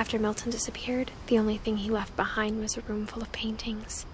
After Milton disappeared, the only thing he left behind was a room full of paintings.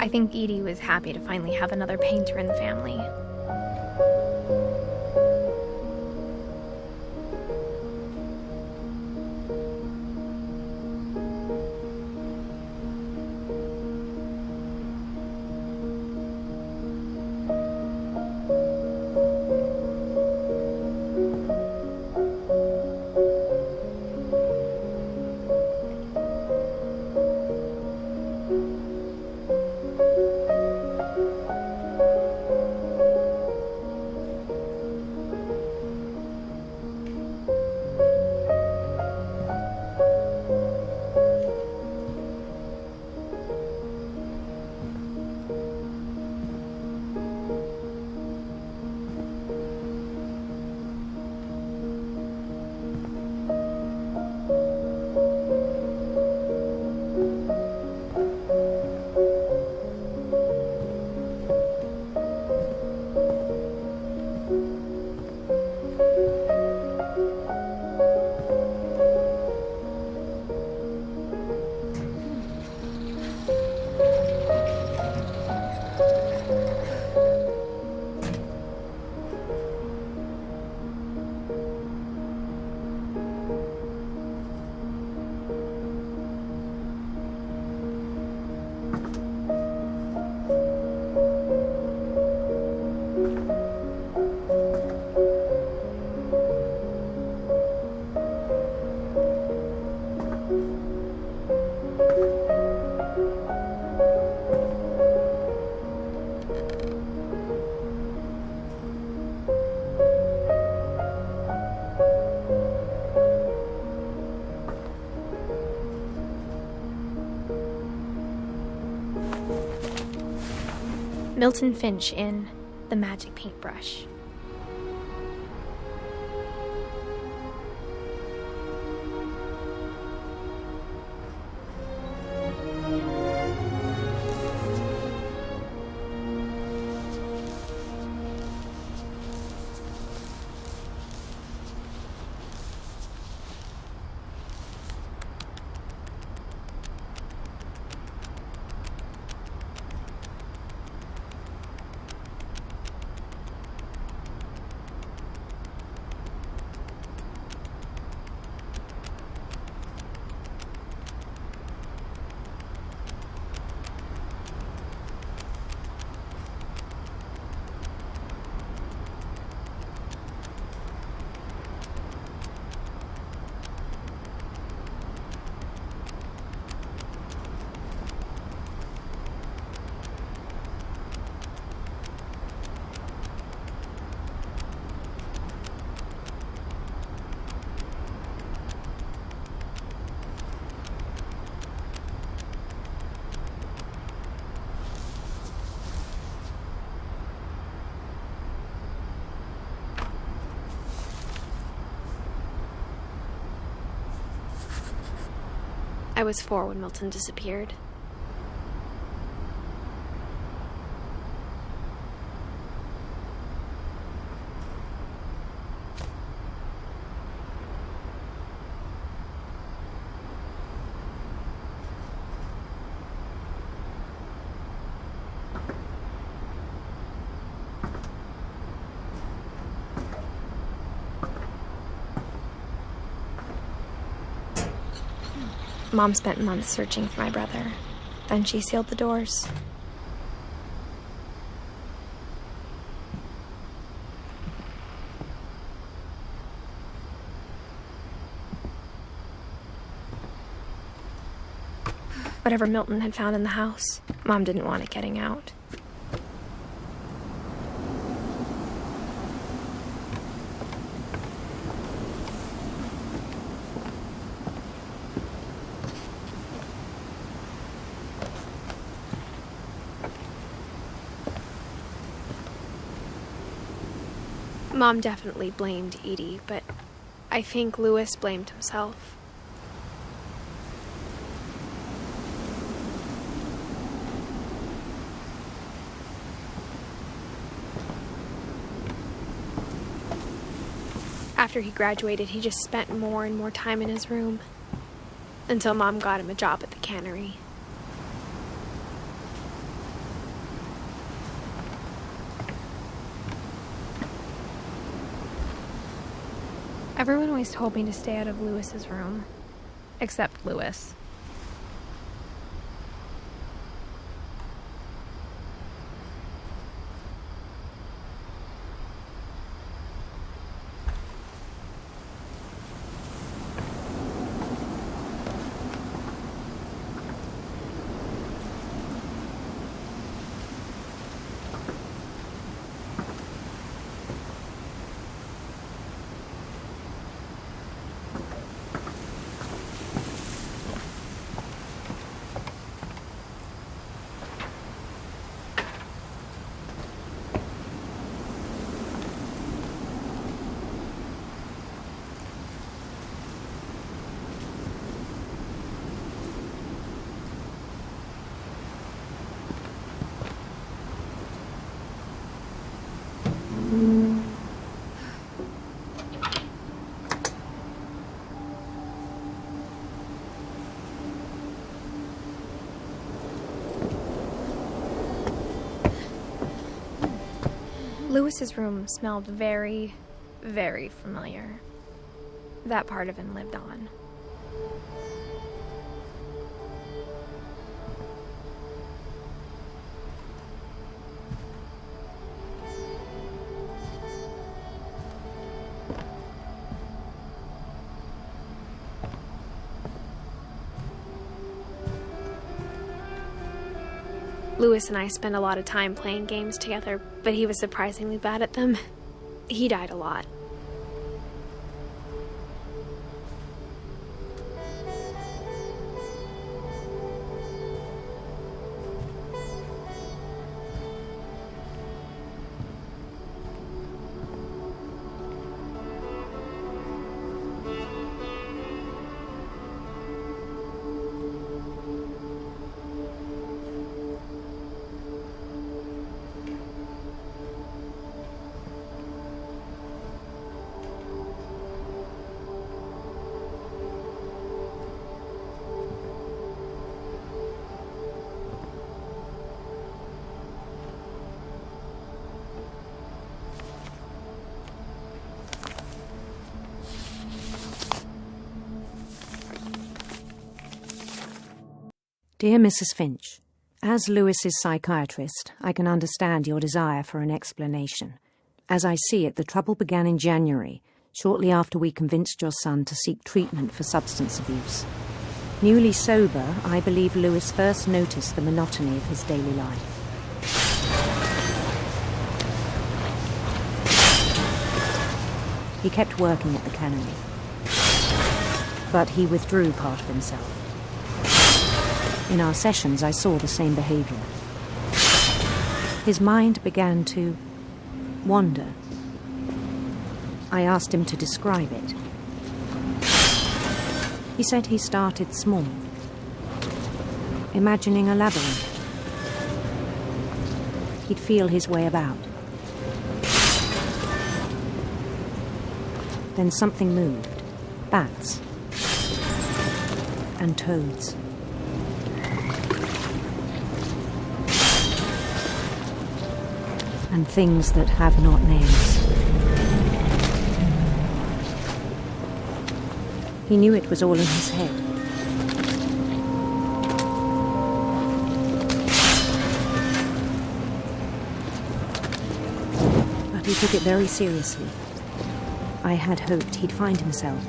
I think Edie was happy to finally have another painter in the family. Milton Finch in The Magic Paintbrush. I was 4 when Milton disappeared. Mom spent months searching for my brother. Then she sealed the doors. Whatever Milton had found in the house, Mom didn't want it getting out. Mom definitely blamed Edie, but I think Lewis blamed himself. After he graduated, he just spent more and more time in his room, until Mom got him a job at the cannery. Everyone always told me to stay out of Lewis's room, except Lewis. Lewis's room smelled very, very familiar. That part of him lived on. Lewis and I spent a lot of time playing games together, but he was surprisingly bad at them. He died a lot. Dear Mrs. Finch, as Lewis's psychiatrist, I can understand your desire for an explanation. As I see it, the trouble began in January, shortly after we convinced your son to seek treatment for substance abuse. Newly sober, I believe Lewis first noticed the monotony of his daily life. He kept working at the cannery, but he withdrew part of himself. In our sessions, I saw the same behaviour. His mind began to wander. I asked him to describe it. He said he started small, imagining a labyrinth. He'd feel his way about. Then something moved. Bats. And toads. And things that have not names. He knew it was all in his head. But he took it very seriously. I had hoped he'd find himself.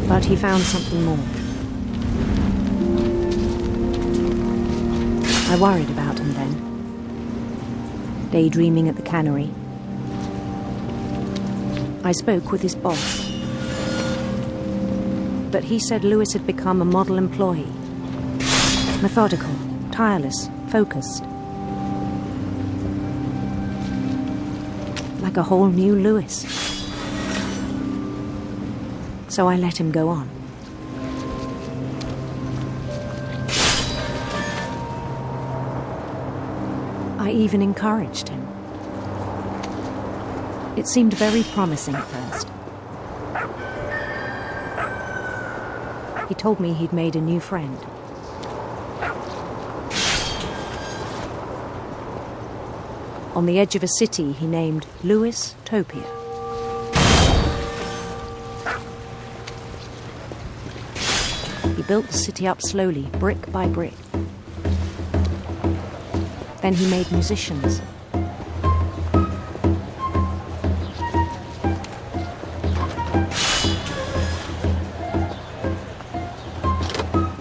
But he found something more. I worried about him then, daydreaming at the cannery. I spoke with his boss, but he said Lewis had become a model employee. Methodical, tireless, focused. Like a whole new Lewis. So I let him go on. I even encouraged him. It seemed very promising at first. He told me he'd made a new friend. On the edge of a city he named Lewis Topia. He built the city up slowly, brick by brick. Then he made musicians.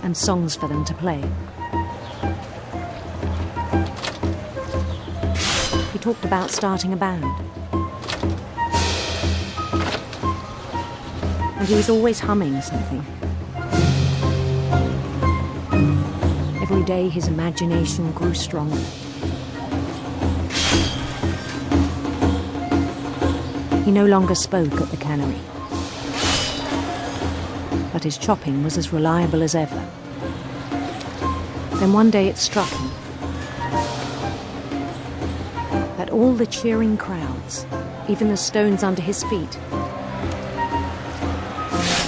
And songs for them to play. He talked about starting a band. And he was always humming something. Every day his imagination grew stronger. He no longer spoke at the cannery, but his chopping was as reliable as ever. Then one day it struck him that all the cheering crowds, even the stones under his feet,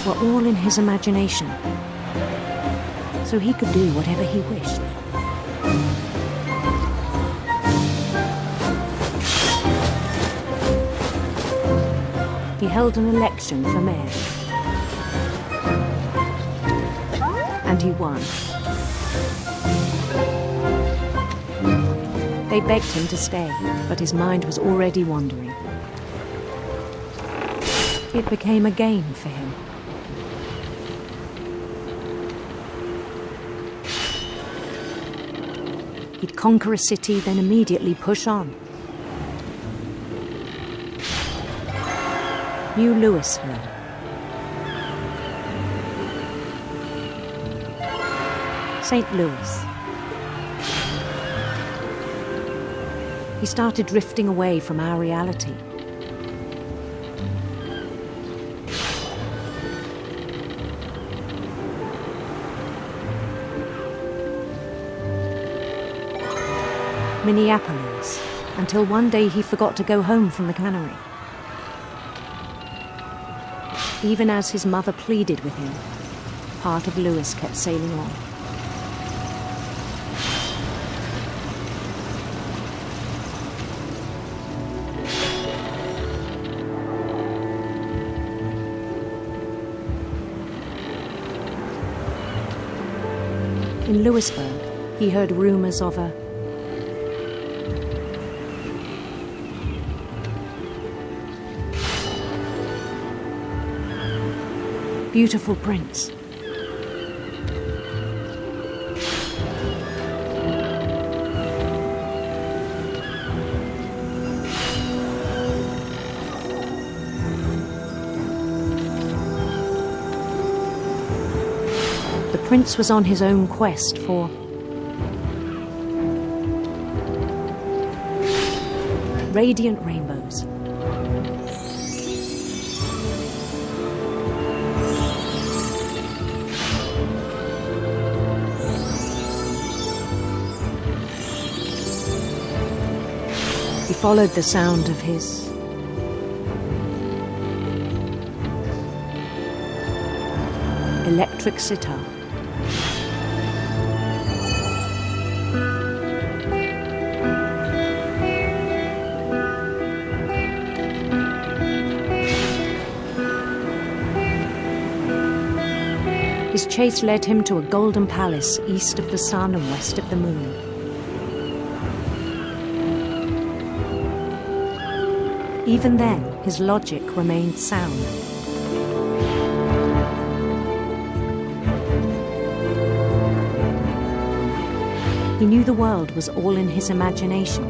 were all in his imagination, so he could do whatever he wished. He held an election for mayor. And he won. They begged him to stay, but his mind was already wandering. It became a game for him. He'd conquer a city, then immediately push on. New Louisville. St. Louis. He started drifting away from our reality. Minneapolis, until one day he forgot to go home from the cannery. Even as his mother pleaded with him, part of Lewis kept sailing on. In Louisburg, he heard rumors of a beautiful prince. The prince was on his own quest for radiant rainbows. He followed the sound of his electric sitar. His chase led him to a golden palace east of the sun and west of the moon. Even then, his logic remained sound. He knew the world was all in his imagination.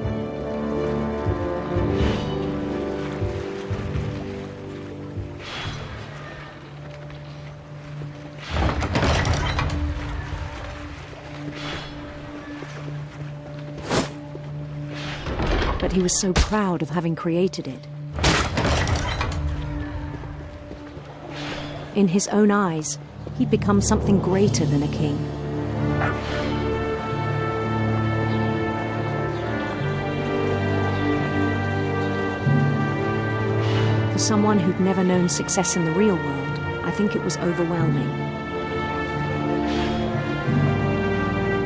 But he was so proud of having created it. In his own eyes, he'd become something greater than a king. For someone who'd never known success in the real world, I think it was overwhelming.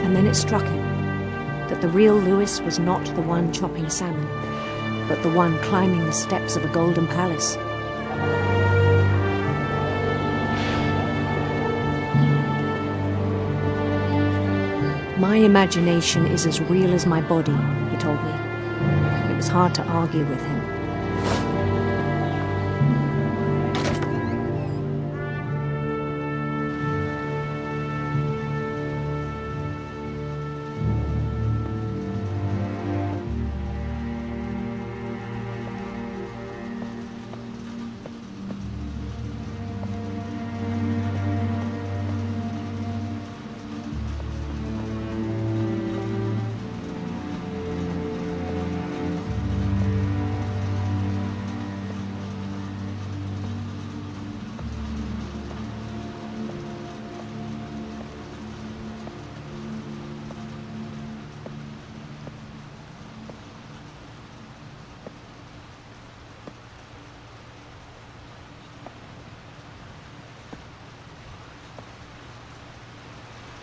And then it struck him that the real Lewis was not the one chopping salmon, but the one climbing the steps of a golden palace. My imagination is as real as my body, he told me. It was hard to argue with him.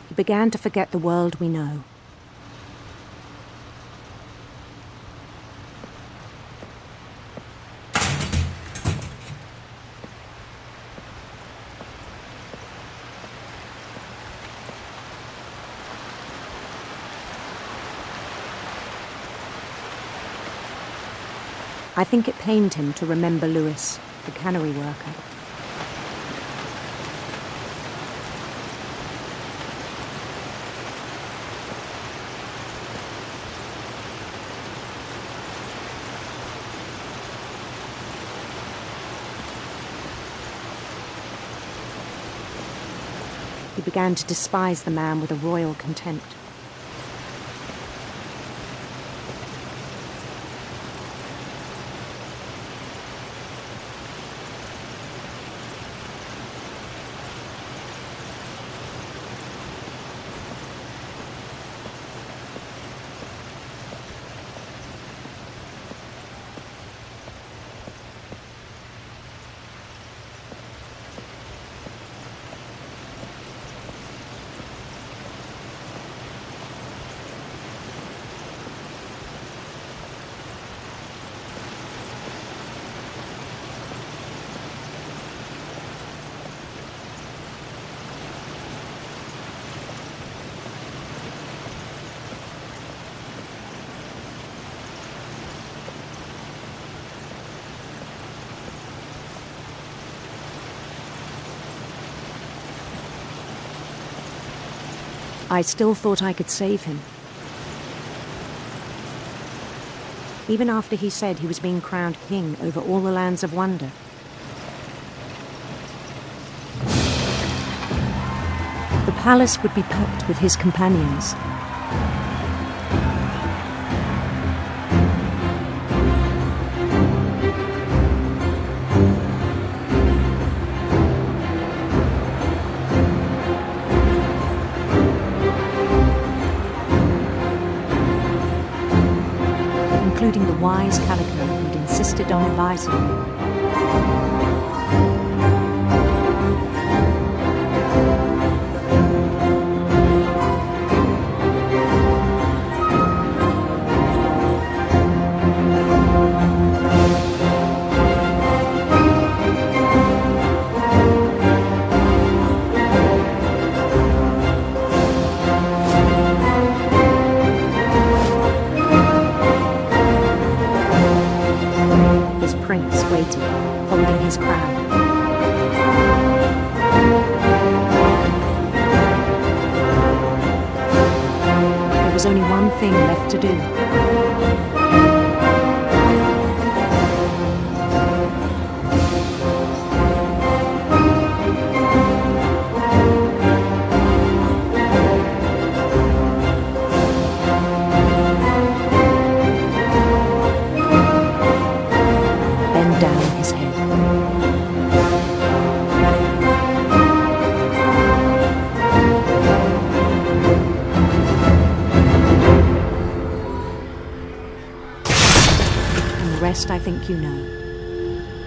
He began to forget the world we know. I think it pained him to remember Lewis, the cannery worker. He began to despise the man with a royal contempt. I still thought I could save him. Even after he said he was being crowned king over all the lands of wonder. The palace would be packed with his companions. including the wise Calico who'd insisted on advising me. His prince waited, holding his crown. There was only one thing left to do. Bend down his head. And the rest I think you know.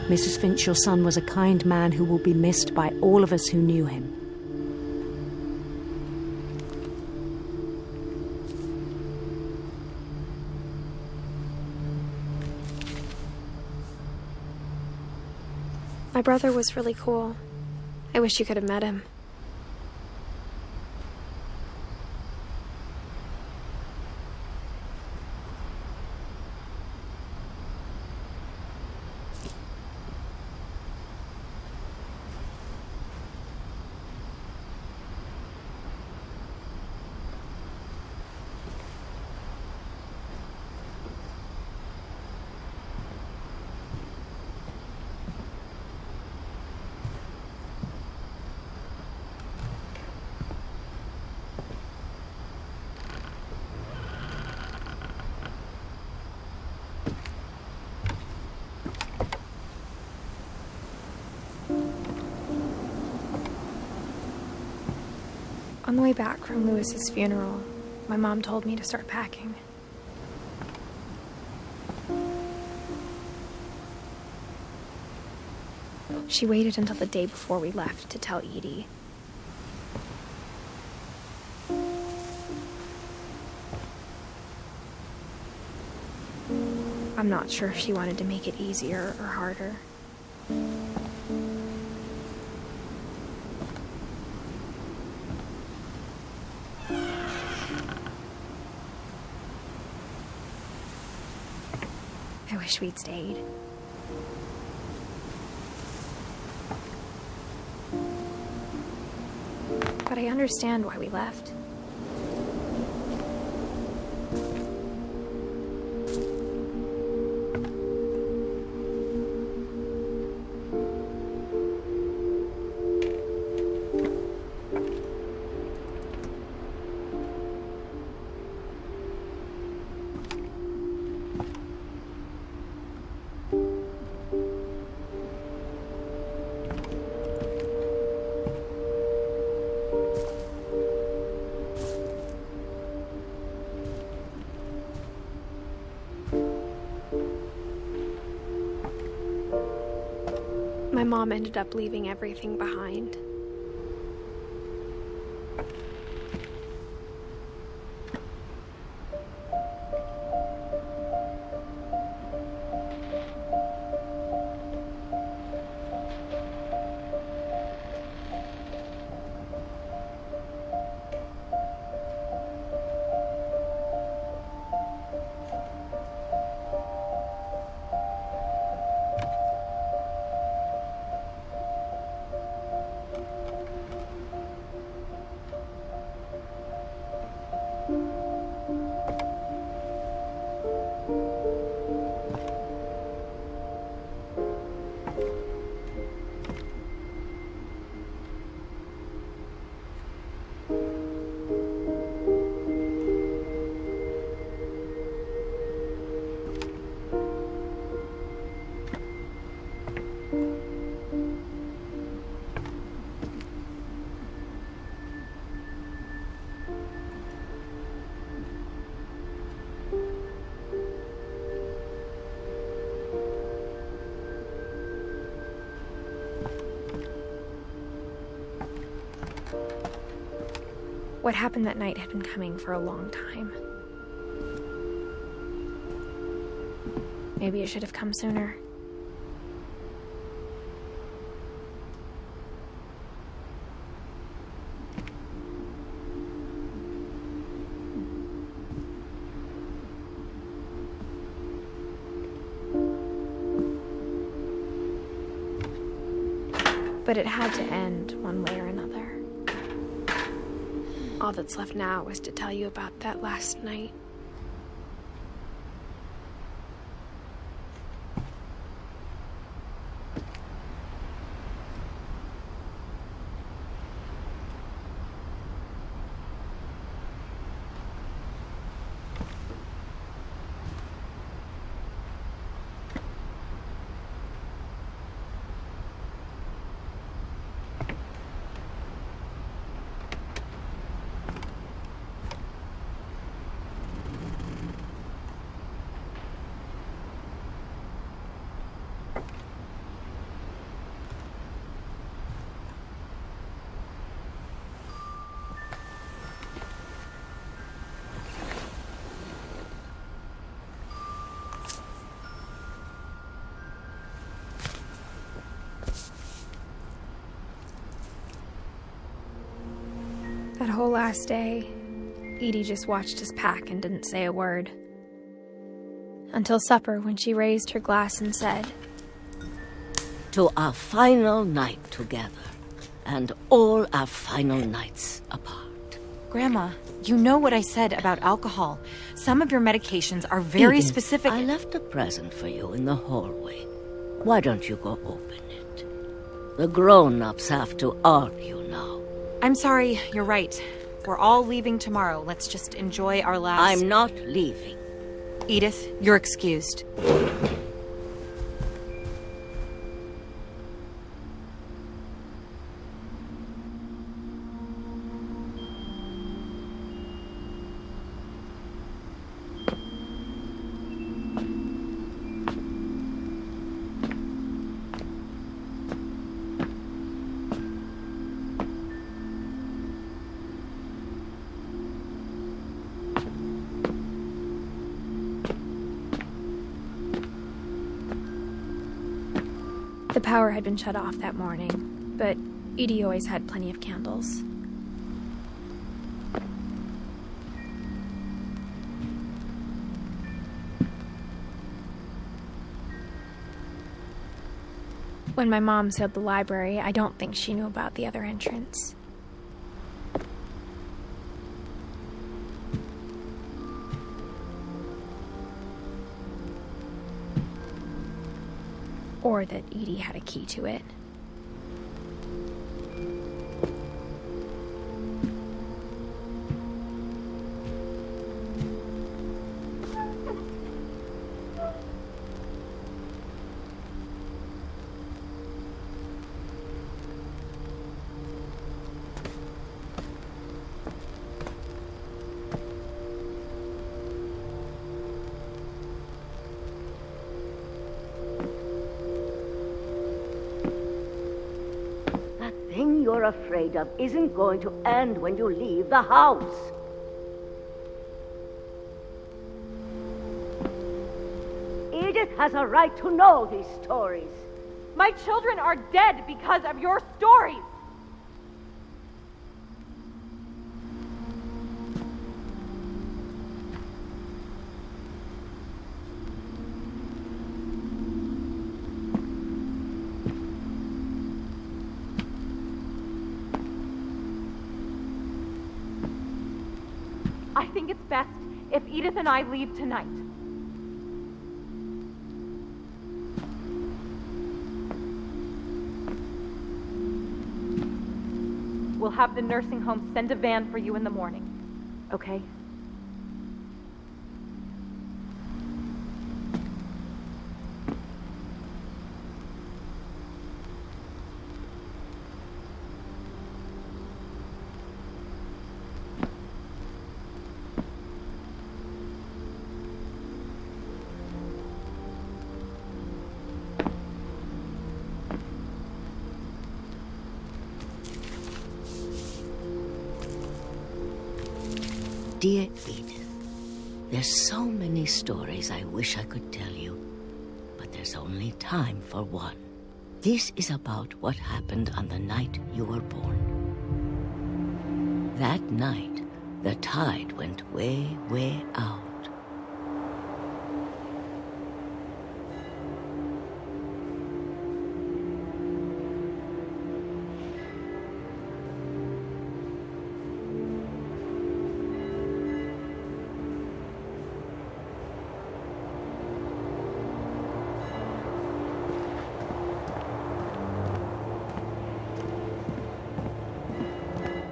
Mrs. Finch, your son was a kind man who will be missed by all of us who knew him. My brother was really cool. I wish you could have met him. On the way back from Lewis's funeral, my mom told me to start packing. She waited until the day before we left to tell Edie. I'm not sure if she wanted to make it easier or harder. I wish we'd stayed. But I understand why we left. My mom ended up leaving everything behind. What happened that night had been coming for a long time. Maybe it should have come sooner. But it had to end one way or another. All that's left now was to tell you about that last night. That whole last day, Edie just watched us pack and didn't say a word. Until supper, when she raised her glass and said, "To our final night together, and all our final nights apart." Grandma, you know what I said about alcohol. Some of your medications are very Edith, specific. I left a present for you in the hallway. Why don't you go open it? The grown-ups have to argue now. I'm sorry, you're right. We're all leaving tomorrow. Let's just enjoy our last... I'm not leaving. Edith, you're excused. The power had been shut off that morning, but Edie always had plenty of candles. When my mom sealed the library, I don't think she knew about the other entrance. Or that Edie had a key to it. You're afraid of isn't going to end when you leave the house. Edith has a right to know these stories. My children are dead because of your stories. I think it's best if Edith and I leave tonight. We'll have the nursing home send a van for you in the morning, okay? dear Edith, there's so many stories I wish I could tell you, but there's only time for one. This is about what happened on the night you were born. That night, the tide went way, way out.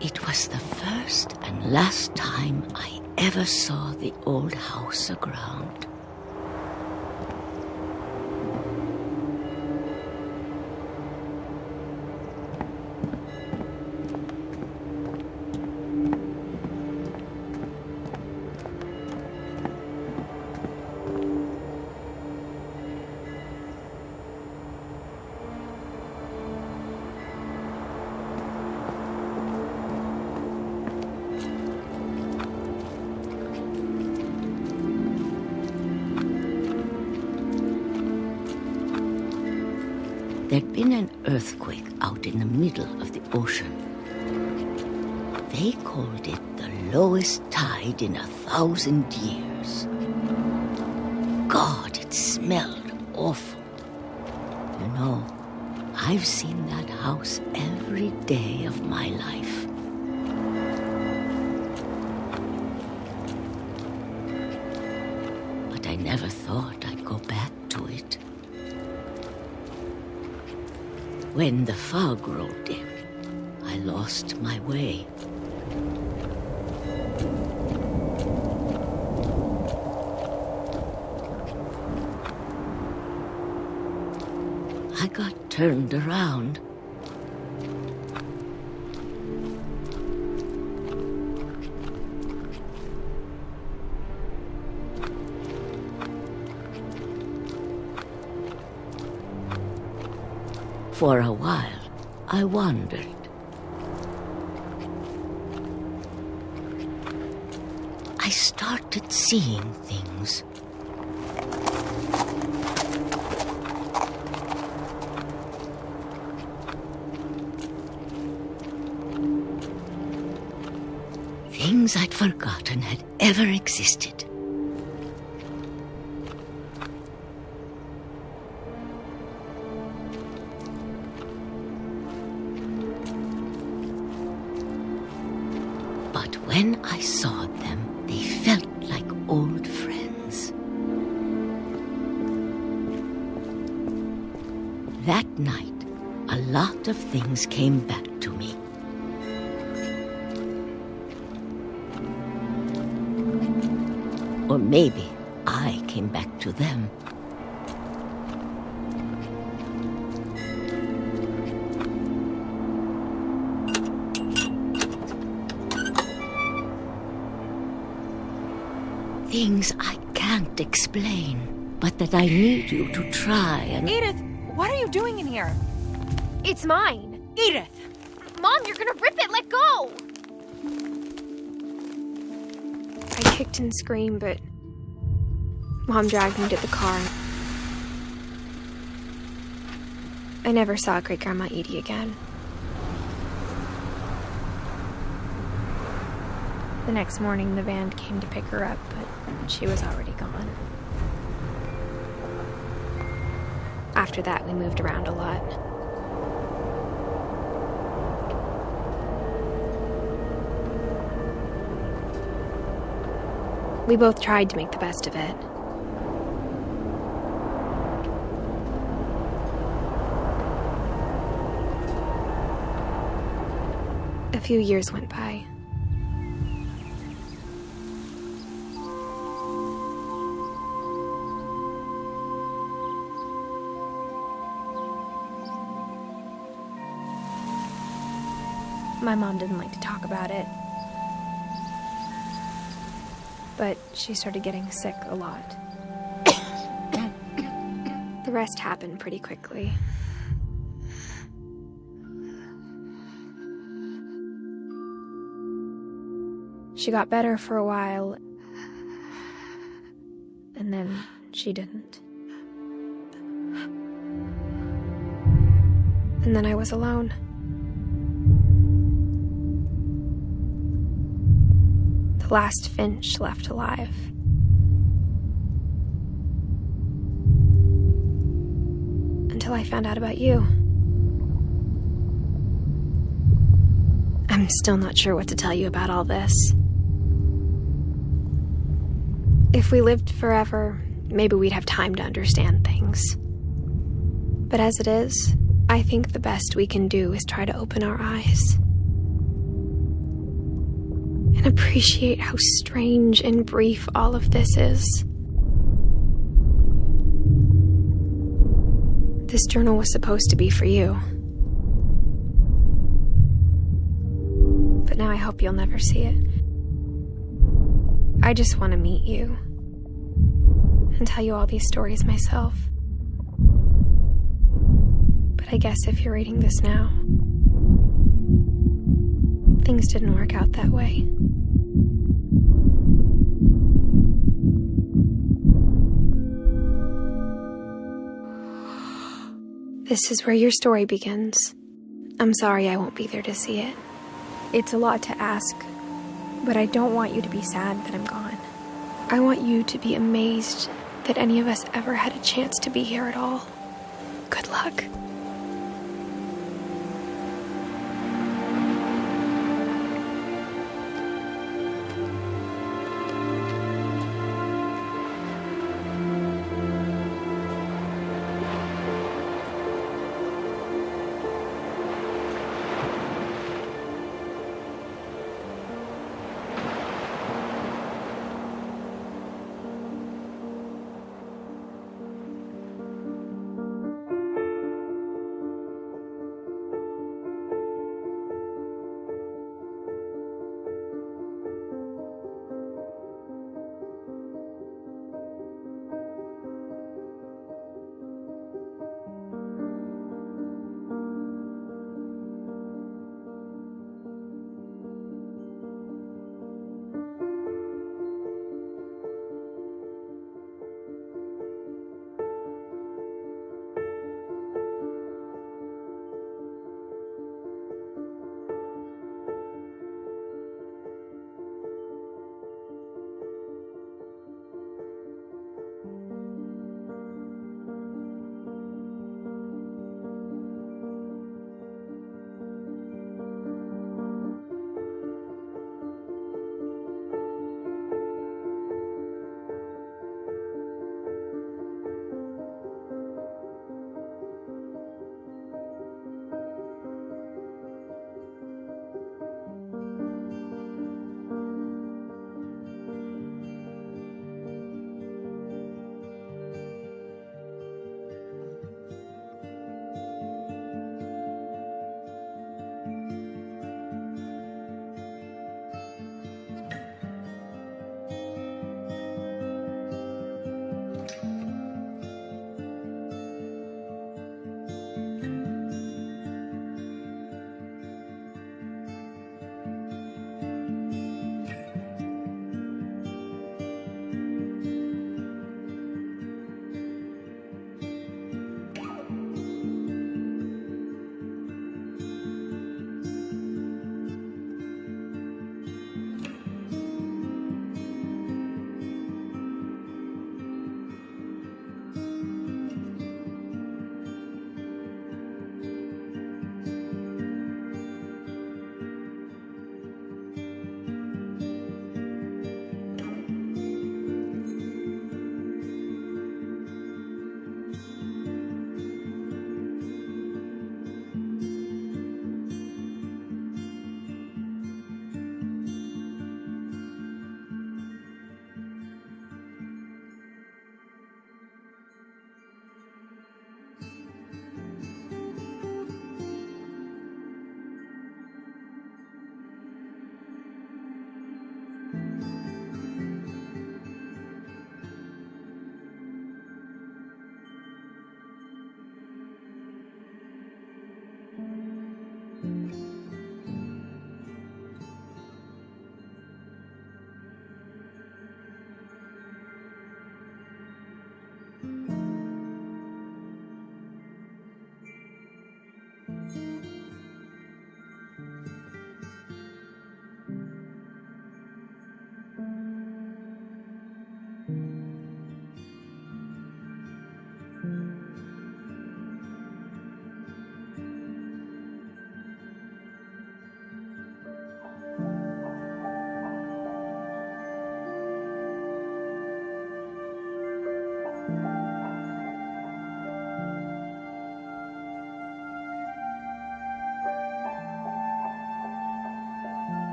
It was the first and last time I ever saw the old house aground. There'd been an earthquake out in the middle of the ocean. They called it the lowest tide in 1,000 years. God, it smelled awful. You know, I've seen that house every day of my life. But I never thought I'd go back to it. When the fog rolled in, I lost my way. I got turned around. For a while, I wandered. I started seeing things. Things I'd forgotten had ever existed. But when I saw them, they felt like old friends. That night, a lot of things came back to me. Or maybe I came back to them. Things I can't explain, but that I need you to try and... Edith, what are you doing in here? It's mine. Edith! Mom, you're gonna rip it! Let go! I kicked and screamed, but Mom dragged me to the car. I never saw Great-Grandma Edie again. The next morning, the van came to pick her up, but she was already gone. After that, we moved around a lot. We both tried to make the best of it. A few years went by. My mom didn't like to talk about it. But she started getting sick a lot. The rest happened pretty quickly. She got better for a while, and then she didn't. And then I was alone. The last Finch left alive. Until I found out about you. I'm still not sure what to tell you about all this. If we lived forever, maybe we'd have time to understand things. But as it is, I think the best we can do is try to open our eyes. And appreciate how strange and brief all of this is. This journal was supposed to be for you. But now I hope you'll never see it. I just want to meet you and tell you all these stories myself. But I guess if you're reading this now, things didn't work out that way. This is where your story begins. I'm sorry I won't be there to see it. It's a lot to ask, but I don't want you to be sad that I'm gone. I want you to be amazed that any of us ever had a chance to be here at all. Good luck.